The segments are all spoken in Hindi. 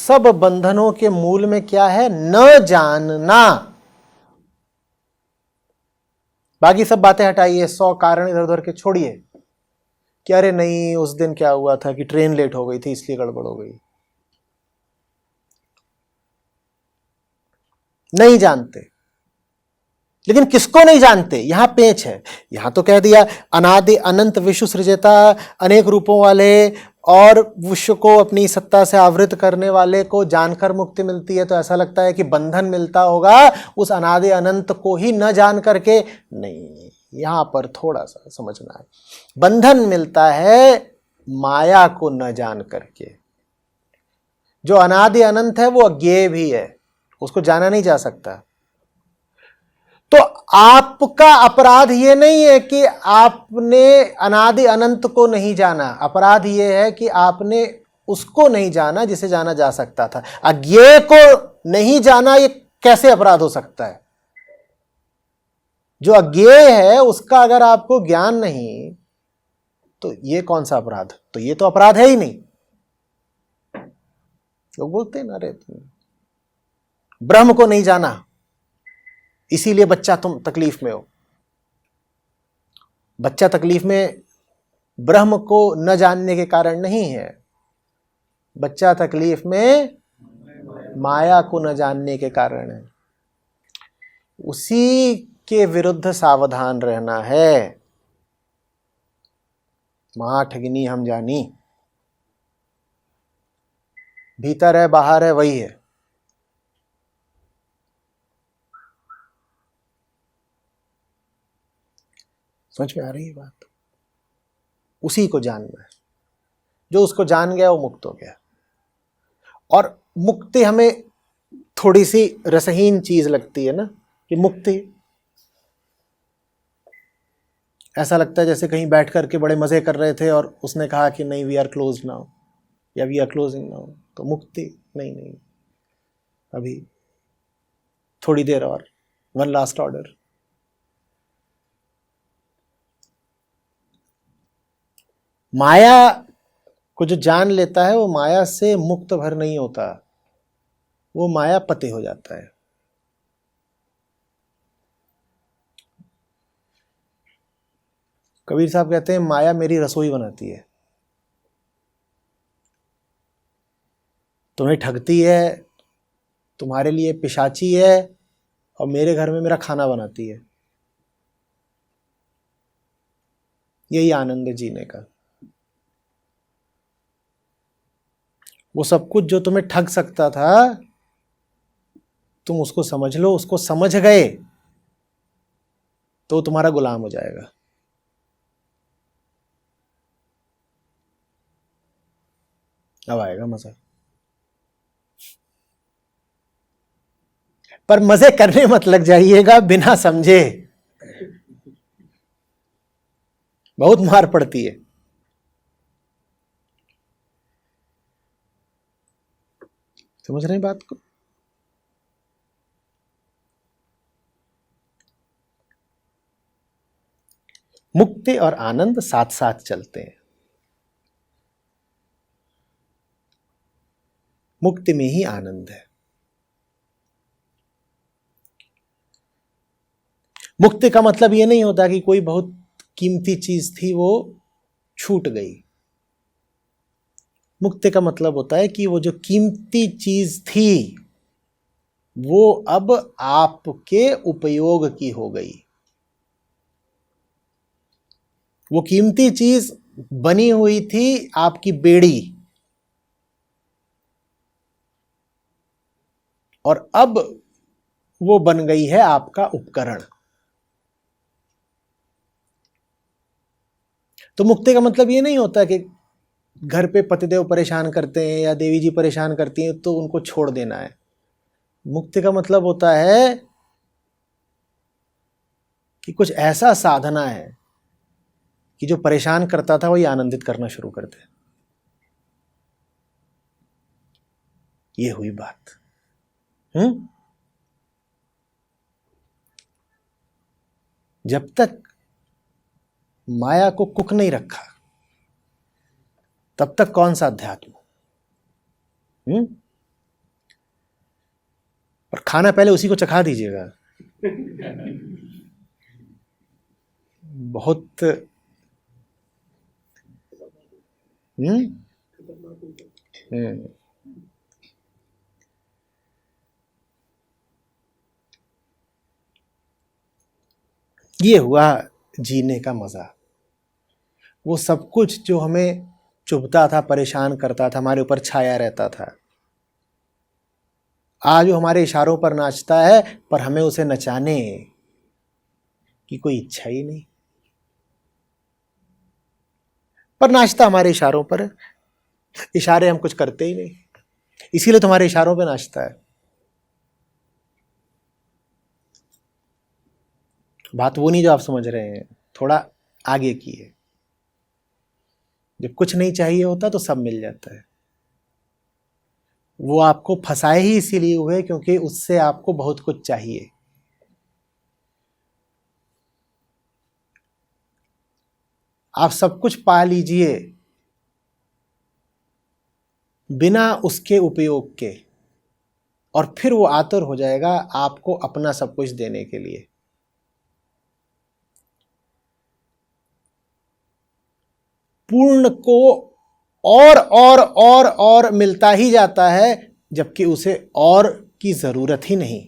सब बंधनों के मूल में क्या है? न जानना। बाकी सब बातें हटाइए, 100 कारण इधर उधर के छोड़िए कि अरे नहीं उस दिन क्या हुआ था कि ट्रेन लेट हो गई थी इसलिए गड़बड़ हो गई। नहीं जानते। लेकिन किसको नहीं जानते? यहां पेच है। यहां तो कह दिया अनादि अनंत विश्व सृजता, अनेक रूपों वाले और विश्व को अपनी सत्ता से आवृत करने वाले को जानकर मुक्ति मिलती है। तो ऐसा लगता है कि बंधन मिलता होगा उस अनादि अनंत को ही न जान करके। नहीं, यहां पर थोड़ा सा समझना है। बंधन मिलता है माया को न जान करके। जो अनादि अनंत है वो अज्ञेय भी है, उसको जाना नहीं जा सकता। तो आपका अपराध ये नहीं है कि आपने अनादि अनंत को नहीं जाना, अपराध ये है कि आपने उसको नहीं जाना जिसे जाना जा सकता था। अज्ञेय को नहीं जाना, ये कैसे अपराध हो सकता है? जो अज्ञेय है उसका अगर आपको ज्ञान नहीं तो ये कौन सा अपराध? तो ये तो अपराध है ही नहीं। लोग बोलते हैं ना, अरे ब्रह्म को नहीं जाना इसीलिए बच्चा तुम तकलीफ में हो। बच्चा तकलीफ में ब्रह्म को न जानने के कारण नहीं है, बच्चा तकलीफ में माया को न जानने के कारण है। उसी के विरुद्ध सावधान रहना है। महाठगिनी हम जानी, भीतर है बाहर है वही है। समझ में आ रही है बात? उसी को जानना है। जो उसको जान गया वो मुक्त हो गया। और मुक्ति हमें थोड़ी सी रसहीन चीज लगती है ना, कि मुक्ति ऐसा लगता है जैसे कहीं बैठ करके बड़े मजे कर रहे थे और उसने कहा कि नहीं वी आर क्लोज नाउ या वी आर क्लोजिंग नाउ, तो मुक्ति नहीं, अभी थोड़ी देर और, वन लास्ट ऑर्डर। माया को जो जान लेता है वो माया से मुक्त भर नहीं होता, वो माया पति हो जाता है। कबीर साहब कहते हैं माया मेरी रसोई बनाती है। तुम्हें ठगती है, तुम्हारे लिए पिशाची है और मेरे घर में मेरा खाना बनाती है। यही आनंद है जीने का। वो सब कुछ जो तुम्हें ठग सकता था तुम उसको समझ लो, उसको समझ गए तो तुम्हारा गुलाम हो जाएगा। अब आएगा मजा। पर मजे करने मत लग जाइएगा बिना समझे, बहुत मार पड़ती है। समझ रहे हैं बात को? मुक्ति और आनंद साथ साथ चलते हैं। मुक्ति में ही आनंद है। मुक्ति का मतलब यह नहीं होता कि कोई बहुत कीमती चीज थी वो छूट गई। मुक्ति का मतलब होता है कि वो जो कीमती चीज थी वो अब आपके उपयोग की हो गई। वो कीमती चीज बनी हुई थी आपकी बेड़ी, और अब वो बन गई है आपका उपकरण। तो मुक्ति का मतलब ये नहीं होता कि घर पे पतिदेव परेशान करते हैं या देवी जी परेशान करती हैं तो उनको छोड़ देना है। मुक्ति का मतलब होता है कि कुछ ऐसा साधना है कि जो परेशान करता था वही आनंदित करना शुरू कर दे। ये हुई बात। जब तक माया को कुक नहीं रखा तब तक कौन सा अध्यात्म? और खाना पहले उसी को चखा दीजिएगा। बहुत ये हुआ जीने का मजा। वो सब कुछ जो हमें चुभता था, परेशान करता था, हमारे ऊपर छाया रहता था, आज वो हमारे इशारों पर नाचता है, पर हमें उसे नचाने की कोई इच्छा ही नहीं। पर नाचता हमारे इशारों पर है, इशारे हम कुछ करते ही नहीं, इसीलिए तुम्हारे इशारों पे नाचता है। बात वो नहीं जो आप समझ रहे हैं, थोड़ा आगे की है। जब कुछ नहीं चाहिए होता तो सब मिल जाता है। वो आपको फंसाए ही इसीलिए हुए क्योंकि उससे आपको बहुत कुछ चाहिए। आप सब कुछ पा लीजिए बिना उसके उपयोग के, और फिर वो आतुर हो जाएगा आपको अपना सब कुछ देने के लिए। पूर्ण को और मिलता ही जाता है, जबकि उसे और की जरूरत ही नहीं।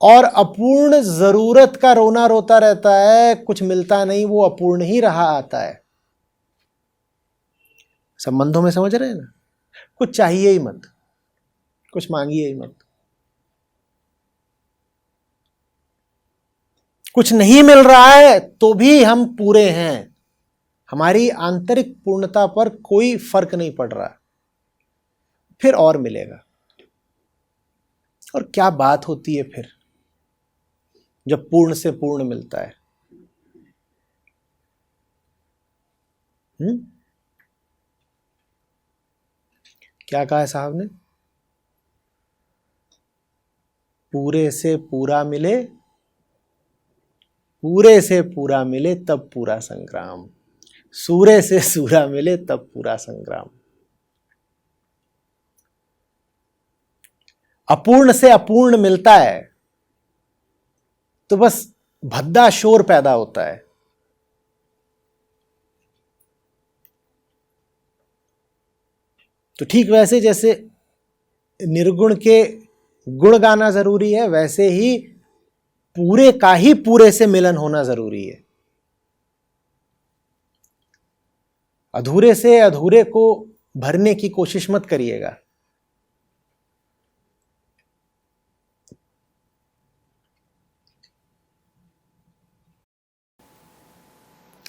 और अपूर्ण जरूरत का रोना रोता रहता है, कुछ मिलता नहीं, वो अपूर्ण ही रहा आता है। संबंधों में समझ रहे हैं ना, कुछ चाहिए ही मत, कुछ मांगिए ही मत। कुछ नहीं मिल रहा है तो भी हम पूरे हैं, हमारी आंतरिक पूर्णता पर कोई फर्क नहीं पड़ रहा, फिर और मिलेगा। और क्या बात होती है फिर जब पूर्ण से पूर्ण मिलता है। क्या कहा है साहब ने? पूरे से पूरा मिले, पूरे से पूरा मिले तब पूरा संग्राम, सूरे से सूरा मिले तब पूरा संग्राम। अपूर्ण से अपूर्ण मिलता है तो बस भद्दा शोर पैदा होता है। तो ठीक वैसे जैसे निर्गुण के गुण गाना जरूरी है, वैसे ही पूरे का ही पूरे से मिलन होना जरूरी है। अधूरे से अधूरे को भरने की कोशिश मत करिएगा।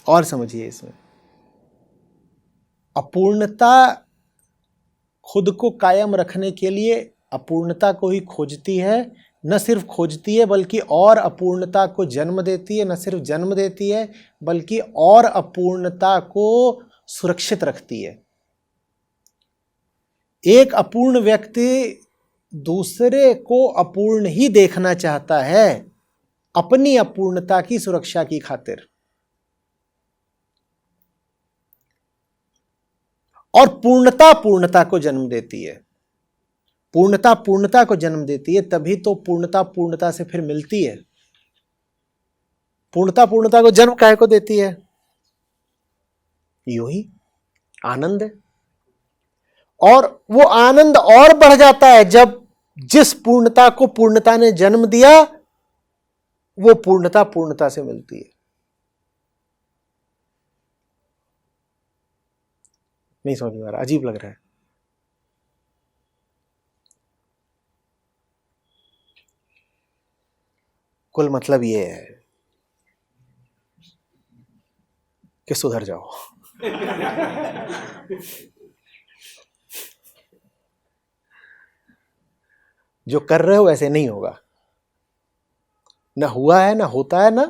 और समझिए इसमें, अपूर्णता खुद को कायम रखने के लिए अपूर्णता को ही खोजती है। न सिर्फ खोजती है बल्कि और अपूर्णता को जन्म देती है। न सिर्फ जन्म देती है बल्कि और अपूर्णता को सुरक्षित रखती है। एक अपूर्ण व्यक्ति दूसरे को अपूर्ण ही देखना चाहता है अपनी अपूर्णता की सुरक्षा की खातिर। और पूर्णता पूर्णता को जन्म देती है। पूर्णता पूर्णता को जन्म देती है, तभी तो पूर्णता पूर्णता से फिर मिलती है। पूर्णता पूर्णता को जन्म काहे को देती है? यूं ही आनंद है। और वो आनंद और बढ़ जाता है जब जिस पूर्णता को पूर्णता ने जन्म दिया वो पूर्णता पूर्णता से मिलती है। नहीं समझ में आ रहा? अजीब लग रहा है। कुल मतलब ये है कि सुधर जाओ। जो कर रहे हो ऐसे नहीं होगा। ना हुआ है, ना होता है, ना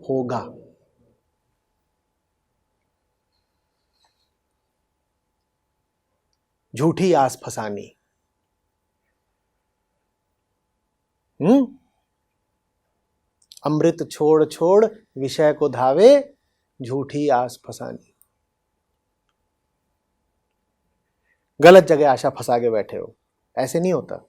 होगा। झूठी आस फसानी। अमृत छोड़ छोड़ विषय को धावे, झूठी आस फसानी। गलत जगह आशा फंसा के बैठे हो, ऐसे नहीं होता।